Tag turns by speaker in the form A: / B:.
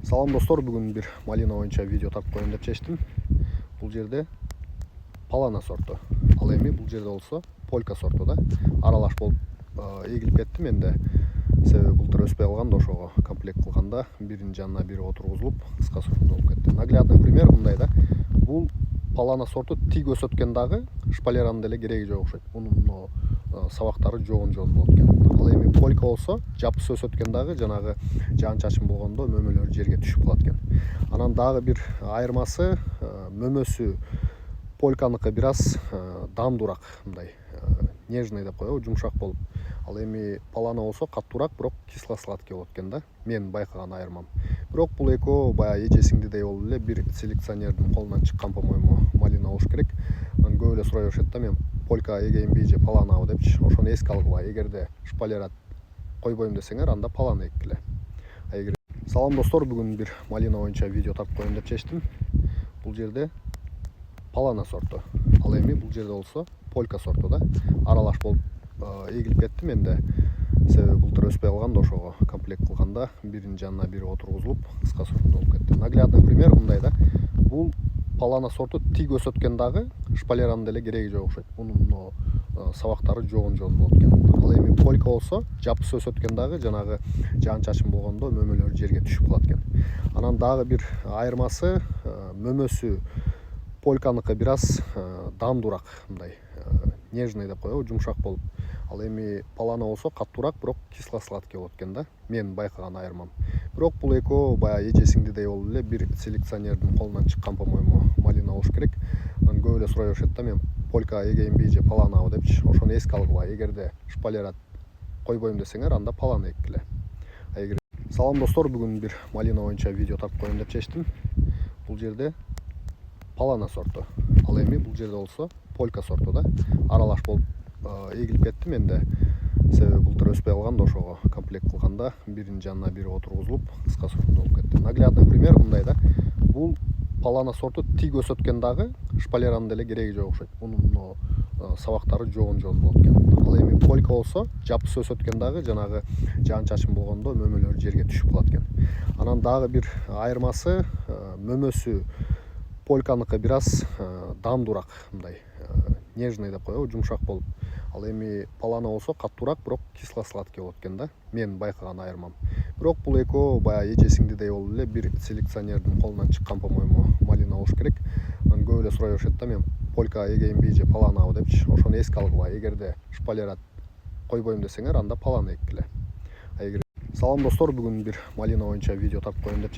A: Салам достор, бүгін бір малина боюнча видео тартып коеюн деп чечтим. Бул жерде палана сорту. Ал эми бул жерде болсо полька сорту да. Аралаш болуп эгилип кетти менде. Себеби былтыр өспөй калган да, ошого комплект кылганда биринин жанына бири отургузулуп кыска сортунда болуп кетти. Наглядный пример мындай да. Бул палана сорту тик өсөткөн дагы шпалеранын деле кереги жок окшойт. Мунун сабактары жоон болот экен. Ал эми полька болсо жапсы өсөткөн дагы жанагы жаан чачын болгондо мөмөлөр жерге түшүп калат экен. Анан дагы бир айырмасы мөмөсү польканыкы бир аз дандуураак, мындай нежный деп коебу, жумшак болуп. Ал эми палана болсо каттуураак, бирок кисло-сладкий болот экен да. Мен байкаган айырмам. Бирок бул экөө баягы эжесиңдидей болуп эле бир селекционердин колунан чыккан, по-моему, малина болуш керек. Анан көп эле сурай беришет да, мен полька эгейинби же паланабы депчи. Ошону эске алгыла. Эгерде шпалера койбойм десеңер, анда палана эккиле. Салам достор, бүгүн бир малина боюнча видео тартып коеюн деп чечтим. Бул жерде палана сорту. Ал эми бул жерде болсо полька сорту да. Аралаш болуп эгилип кетти менде. Себеби былтыр өспөй калган да, ошого комплект кылганда биринин жанына бири отургузулуп кыска сортунда болуп кетти. Наглядный пример мындай да. Бул палана сорту тик өсөткөн дагы шпалеранын деле кереги жок окшойт. Мунун сабактары жоон болот экен. Ал эми полька болсо жапсы өсөткөн дагы жанагы жаан чачын болгондо мөмөлөр жерге түшүп калат экен. Анан дагы бир айырмасы мөмөсү польканыкы бир аз дандуураак, мындай нежный деп коебу, жумшак болуп. Ал эми палана болсо каттуураак, бирок кисло-сладкий болот экен да. Мен байкаган айырмам. Бирок бул экөө баягы эжесиңдидей болуп эле бир селекционердин колунан чыккан, по-моему, малина болуш керек. Анан көп эле сурай беришет да, мен полька эгейинби же паланабы депчи. Ошону эске алгыла. Эгерде шпалера койбойм десеңер, анда палана эккиле. Салам достор, бүгүн бир малина боюнча видео тартып коеюн деп чечтим. Бул жерде палана сорту. Ал эми бул жерде болсо полька сорту да. Аралаш болуп эгилип кетти менде. Себеби былтыр өспөй калган да, ошого комплект кылганда биринин жанына бири отургузулуп кыска сортунда болуп кетти. Наглядный пример мындай да. Бул палана сорту тик өсөткөн дагы шпалеранын деле кереги жок окшойт. Мунун сабактары жоон болот экен. Ал эми полька болсо жапсы өсөткөн дагы жанагы жаан чачын болгондо мөмөлөр жерге түшүп калат экен. Анан дагы бир айырмасы мөмөсү польканыкы бир аз дандуураак, мындай нежный деп коебу, жумшак болуп. Ал эми палана болсо каттуураак, бирок кисло-сладкий болот экен да. Мен байкаган айырмам. Бирок бул экөө баягы эжесиңдидей болуп эле бир селекционердин колунан чыккан, по-моему, малина болуш керек. Анан көп эле сурай беришет да, мен полька эгейинби же паланабы депчи. Ошону эске алгыла. Эгерде шпалера койбойм десеңер, анда палана эккиле. Салам достор, бүгүн бир малина боюнча видео тартып коеюн деп